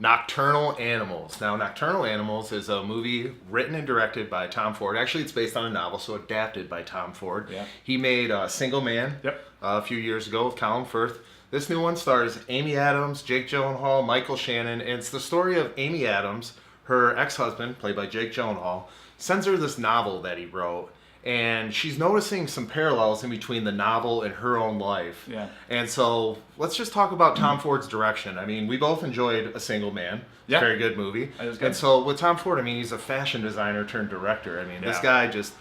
Nocturnal Animals. Now, Nocturnal Animals is a movie written and directed by Tom Ford. Actually, it's based on a novel, so adapted by Tom Ford. Yeah. He made Single Man a few years ago with Colin Firth. This new one stars Amy Adams, Jake Gyllenhaal, Michael Shannon, and it's the story of Amy Adams. Her ex-husband, played by Jake Gyllenhaal, sends her this novel that he wrote, and she's noticing some parallels in between the novel and her own life. Yeah. And so let's just talk about Tom Ford's direction. I mean, we both enjoyed A Single Man. Yeah. Very good movie. It was good. And so with Tom Ford, I mean, he's a fashion designer turned director. I mean, this guy just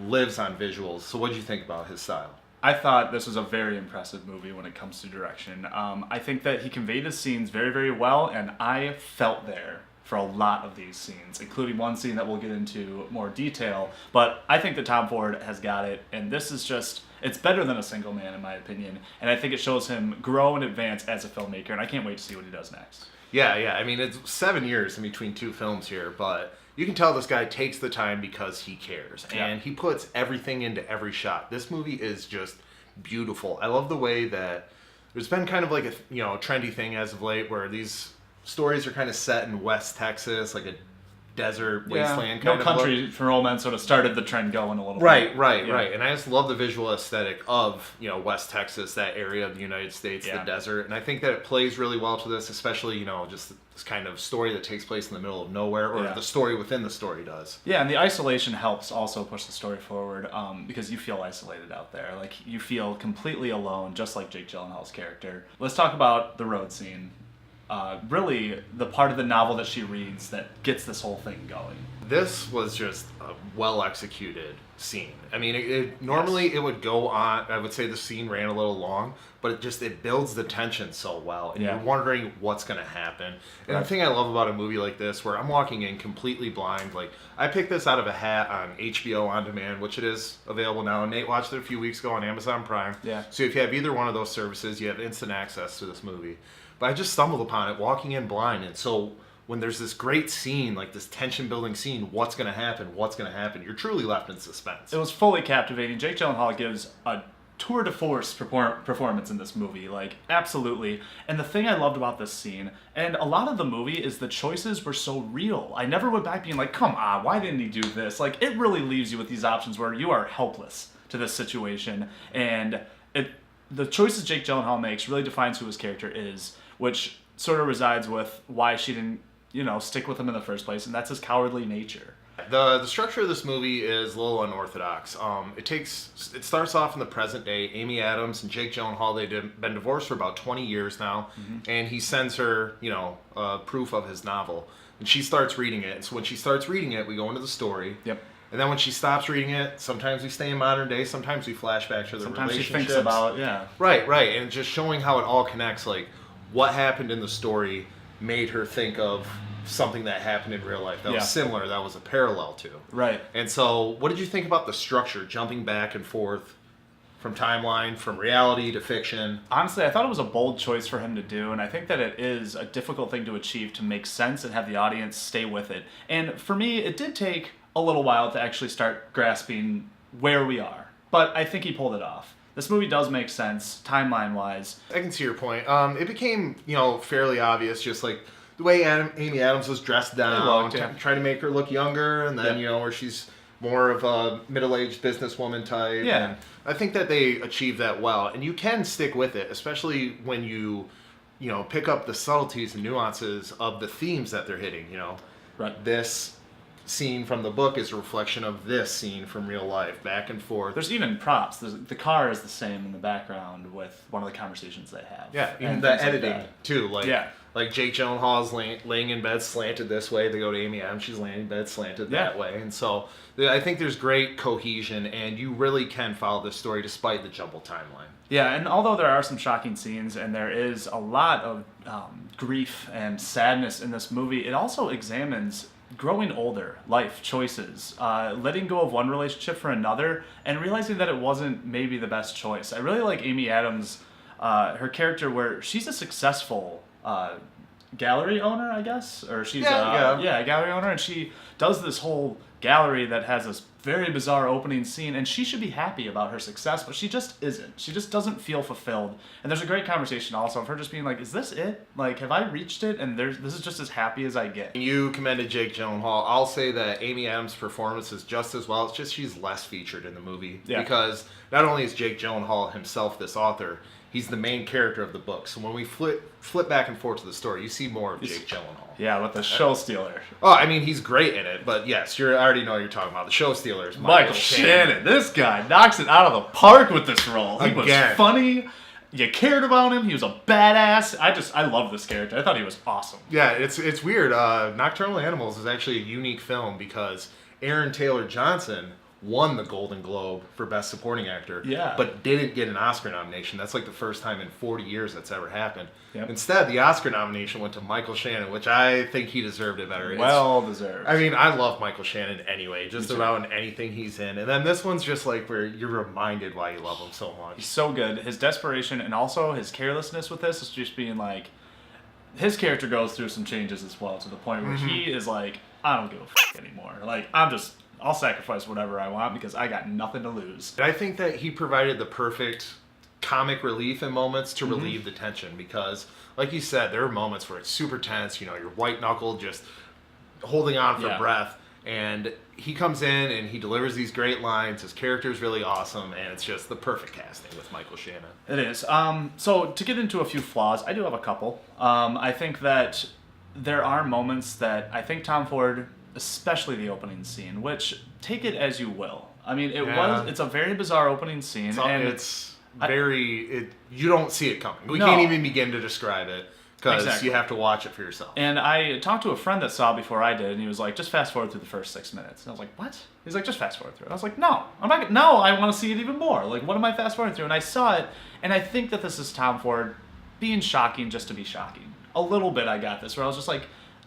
lives on visuals. So what did you think about his style? I thought this was a very impressive movie when it comes to direction. I think that he conveyed his scenes very, very well, and I felt there for a lot of these scenes, including one scene that we'll get into more detail. But I think that Tom Ford has got it, and this is just, it's better than A Single Man in my opinion, and I think it shows him grow and advance as a filmmaker, and I can't wait to see what he does next. Yeah. I mean, it's 7 years in between two films here, but you can tell this guy takes the time because he cares, and he puts everything into every shot. This movie is just beautiful. I love the way that there's been kind of like a trendy thing as of late where these stories are kind of set in West Texas, like a desert wasteland kind no of Country look. for Romance sort of started the trend going a little Right. bit. And I just love the visual aesthetic of, West Texas, that area of the United States, the desert. And I think that it plays really well to this, especially, just this kind of story that takes place in the middle of nowhere, or the story within the story does. Yeah, and the isolation helps also push the story forward because you feel isolated out there. Like, you feel completely alone, just like Jake Gyllenhaal's character. Let's talk about the road scene. Really, the part of the novel that she reads that gets this whole thing going. This was just a well-executed scene. I mean, it normally it would go on, I would say the scene ran a little long, but it builds the tension so well, and you're wondering what's going to happen. And the thing I love about a movie like this, where I'm walking in completely blind, like, I picked this out of a hat on HBO On Demand, which it is available now, and Nate watched it a few weeks ago on Amazon Prime. Yeah. So if you have either one of those services, you have instant access to this movie. But I just stumbled upon it walking in blind, and so when there's this great scene, like this tension-building scene, what's going to happen? You're truly left in suspense. It was fully captivating. Jake Gyllenhaal gives a tour de force performance in this movie, like, absolutely. And the thing I loved about this scene, and a lot of the movie, is the choices were so real. I never went back being like, come on, why didn't he do this? Like, it really leaves you with these options where you are helpless to this situation, and the choices Jake Gyllenhaal makes really defines who his character is, which sort of resides with why she didn't, stick with him in the first place, and that's his cowardly nature. The structure of this movie is a little unorthodox. It starts off in the present day. Amy Adams and Jake Gyllenhaal, they've been divorced for about 20 years now, and he sends her, proof of his novel, and she starts reading it. And so when she starts reading it, we go into the story. Yep. And then when she stops reading it, sometimes we stay in modern day, sometimes we flash back to the Sometimes she relationships. thinks about, Right, and just showing how it all connects, like what happened in the story made her think of something that happened in real life that was similar, that was a parallel to. Right. And so, what did you think about the structure, jumping back and forth from timeline, from reality to fiction? Honestly, I thought it was a bold choice for him to do, and I think that it is a difficult thing to achieve, to make sense and have the audience stay with it. And for me, it did take a little while to actually start grasping where we are, but I think he pulled it off. This movie does make sense, timeline-wise. I can see your point. It became, fairly obvious, just like the way Amy Adams was dressed down, trying to make her look younger, and then, where she's more of a middle-aged businesswoman type. Yeah. And I think that they achieved that well, and you can stick with it, especially when you pick up the subtleties and nuances of the themes that they're hitting, Right. This scene from the book is a reflection of this scene from real life, back and forth. There's even props. The car is the same in the background with one of the conversations they have. Yeah, even and the editing, too. Like Jake Gyllenhaal's laying in bed slanted this way. They go to Amy Adams, she's laying in bed slanted that way. And so I think there's great cohesion, and you really can follow this story despite the jumbled timeline. Yeah, and although there are some shocking scenes and there is a lot of grief and sadness in this movie, it also examines growing older, life choices, letting go of one relationship for another, and realizing that it wasn't maybe the best choice. I really like Amy Adams, her character, where she's a successful gallery owner, I guess, or she's Yeah. a gallery owner, and she does this whole gallery that has this very bizarre opening scene, and she should be happy about her success, but she just isn't. She just doesn't feel fulfilled. And there's a great conversation also of her just being like, is this it? Like, have I reached it? And this is just as happy as I get. You commended Jake Gyllenhaal. I'll say that Amy Adams' performance is just as well. It's just she's less featured in the movie. Yeah. Because not only is Jake Gyllenhaal himself this author, he's the main character of the book. So when we flip back and forth to the story, you see more of Jake Gyllenhaal. Yeah, with the show stealer. Oh, I mean, he's great in it, but yes, I already know what you're talking about. The show stealer is Michael Shannon. This guy knocks it out of the park with this role. He was funny. You cared about him. He was a badass. I love this character. I thought he was awesome. Yeah, it's weird. Nocturnal Animals is actually a unique film because Aaron Taylor Johnson won the Golden Globe for Best Supporting Actor, but didn't get an Oscar nomination. That's like the first time in 40 years that's ever happened. Yep. Instead, the Oscar nomination went to Michael Shannon, which I think he deserved it better. Well deserved. I mean, I love Michael Shannon anyway, just about in anything he's in. And then this one's just like where you're reminded why you love him so much. He's so good. His desperation and also his carelessness with this is just being like, his character goes through some changes as well to the point where he is like, I don't give a f*** anymore. Like, I'll sacrifice whatever I want because I got nothing to lose. I think that he provided the perfect comic relief in moments to relieve the tension because, like you said, there are moments where it's super tense. You know, you're white-knuckled, just holding on for breath. And he comes in and he delivers these great lines. His character is really awesome, and it's just the perfect casting with Michael Shannon. It is. So to get into a few flaws, I do have a couple. I think that there are moments that I think Tom Ford, especially the opening scene, which take it as you will. I mean, it's a very bizarre opening scene. You don't see it coming. We can't even begin to describe it because you have to watch it for yourself. And I talked to a friend that saw it before I did, and he was like, just fast forward through the first 6 minutes. And I was like, what? He's like, just fast forward through it. I was like, no, I want to see it even more. Like, what am I fast forwarding through? And I saw it, and I think that this is Tom Ford being shocking just to be shocking. A little bit I got this, where I was just like,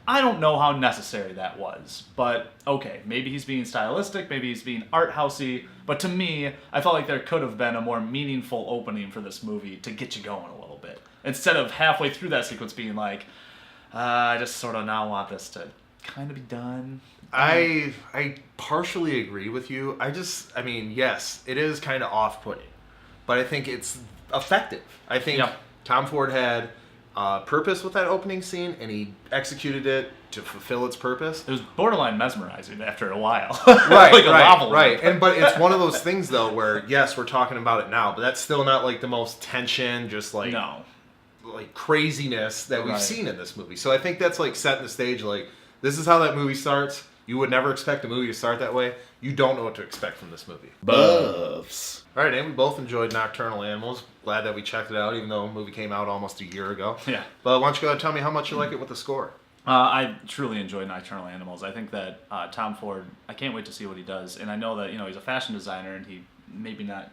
I don't know how necessary that was, but okay, maybe he's being stylistic, maybe he's being art housey, but to me, I felt like there could have been a more meaningful opening for this movie to get you going a little bit. Instead of halfway through that sequence being like, I just sort of now want this to kind of be done. I partially agree with you. I mean, yes, it is kind of off-putting, but I think it's effective. I think Tom Ford had purpose with that opening scene, and he executed it to fulfill its purpose. It was borderline mesmerizing after a while. Right, like a novel. Right. But it's one of those things though where yes, we're talking about it now, but that's still not like the most tension, just like like craziness that we've seen in this movie. So I think that's like setting the stage. Like, this is how that movie starts. You would never expect a movie to start that way. You don't know what to expect from this movie. Buffs. All right, and we both enjoyed Nocturnal Animals. Glad that we checked it out, even though the movie came out almost a year ago. Yeah. But why don't you go ahead and tell me how much you like it with the score? I truly enjoyed Nocturnal Animals. I think that Tom Ford, I can't wait to see what he does. And I know that, he's a fashion designer and he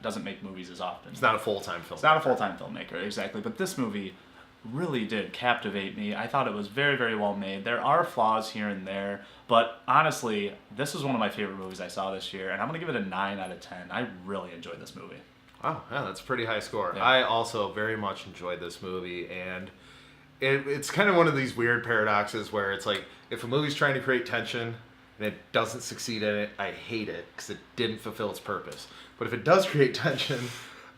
doesn't make movies as often. It's not a full-time film. It's not a full-time filmmaker, exactly. But this movie really did captivate me. I thought it was very, very well made. There are flaws here and there, but honestly, this is one of my favorite movies I saw this year, and I'm going to give it a 9 out of 10. I really enjoyed this movie. Wow, yeah, that's a pretty high score. Yeah. I also very much enjoyed this movie, and it's kind of one of these weird paradoxes where it's like, if a movie's trying to create tension and it doesn't succeed in it, I hate it because it didn't fulfill its purpose. But if it does create tension,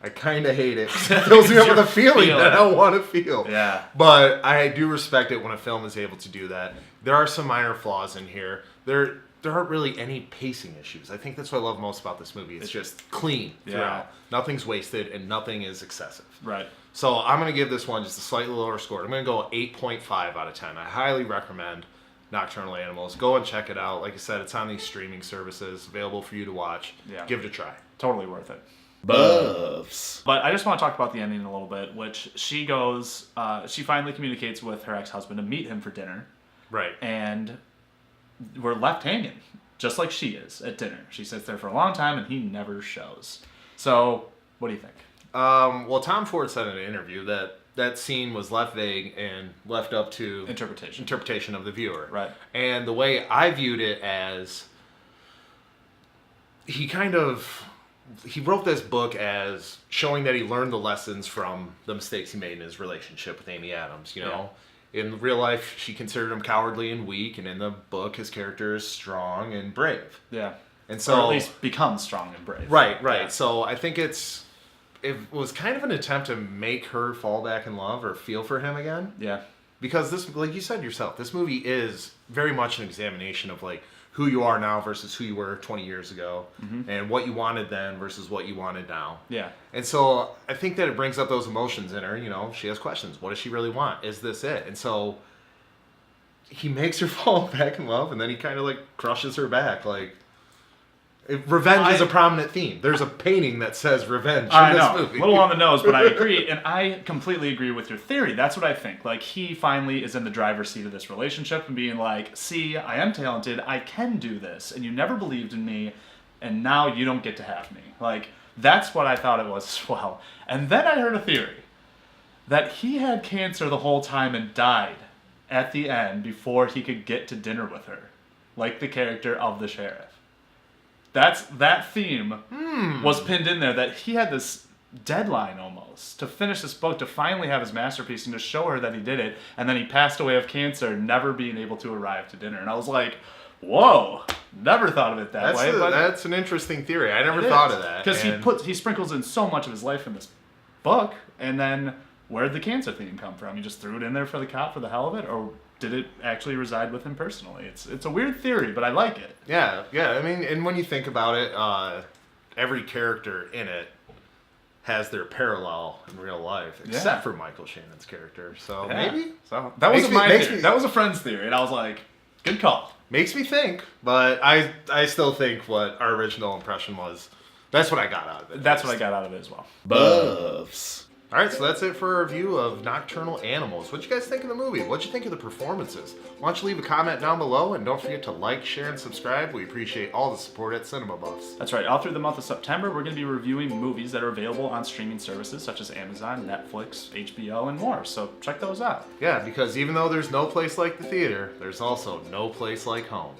I kind of hate it because it fills me up with a feeling that I don't want to feel. Yeah. But I do respect it when a film is able to do that. There are some minor flaws in here. There aren't really any pacing issues. I think that's what I love most about this movie. It's just clean throughout. Nothing's wasted and nothing is excessive. Right. So I'm going to give this one just a slightly lower score. I'm going to go 8.5 out of 10. I highly recommend Nocturnal Animals. Go and check it out. Like I said, it's on these streaming services, available for you to watch. Yeah. Give it a try. Totally worth it. Buffs. But I just want to talk about the ending a little bit, which she finally communicates with her ex-husband to meet him for dinner. Right. And we're left hanging, just like she is at dinner. She sits there for a long time and he never shows. So, what do you think? Well, Tom Ford said in an interview that scene was left vague and left up to interpretation of the viewer. Right. And the way I viewed it as he wrote this book as showing that he learned the lessons from the mistakes he made in his relationship with Amy Adams, you know? In real life, she considered him cowardly and weak, and in the book, his character is strong and brave. Yeah. And so, or at least becomes strong and brave. Right. Yeah. So I think it was kind of an attempt to make her fall back in love or feel for him again. Yeah. Because this, like you said yourself, this movie is very much an examination of like who you are now versus who you were 20 years ago, and what you wanted then versus what you wanted now. Yeah. And so I think that it brings up those emotions in her. You know, she has questions. What does she really want? Is this it? And so he makes her fall back in love, and then he kind of like crushes her back. Like, revenge is a prominent theme. There's a painting that says revenge in this movie. A little on the nose, but I agree, and I completely agree with your theory. That's what I think. Like, he finally is in the driver's seat of this relationship and being like, see, I am talented, I can do this, and you never believed in me, and now you don't get to have me. Like, that's what I thought it was as well. And then I heard a theory that he had cancer the whole time and died at the end before he could get to dinner with her, like the character of the sheriff. That theme was pinned in there, that he had this deadline almost to finish this book, to finally have his masterpiece and to show her that he did it, and then he passed away of cancer, never being able to arrive to dinner. And I was like, whoa, never thought of it that way. But that's an interesting theory. I never thought of that. Because he sprinkles in so much of his life in this book, and then where did the cancer theme come from? He just threw it in there for the cop for the hell of it, or did it actually reside with him personally? It's a weird theory, but I like it. Yeah. I mean, and when you think about it, every character in it has their parallel in real life, except for Michael Shannon's character. So maybe. So that wasn't my theory. That was a friend's theory, and I was like, good call. Makes me think, but I still think what our original impression was. That's what I got out of it. That's what I got out of it as well. Buffs. All right, so that's it for our review of Nocturnal Animals. What'd you guys think of the movie? What'd you think of the performances? Why don't you leave a comment down below, and don't forget to like, share, and subscribe. We appreciate all the support at Cinema Buffs. That's right. All through the month of September, we're going to be reviewing movies that are available on streaming services such as Amazon, Netflix, HBO, and more. So check those out. Yeah, because even though there's no place like the theater, there's also no place like home.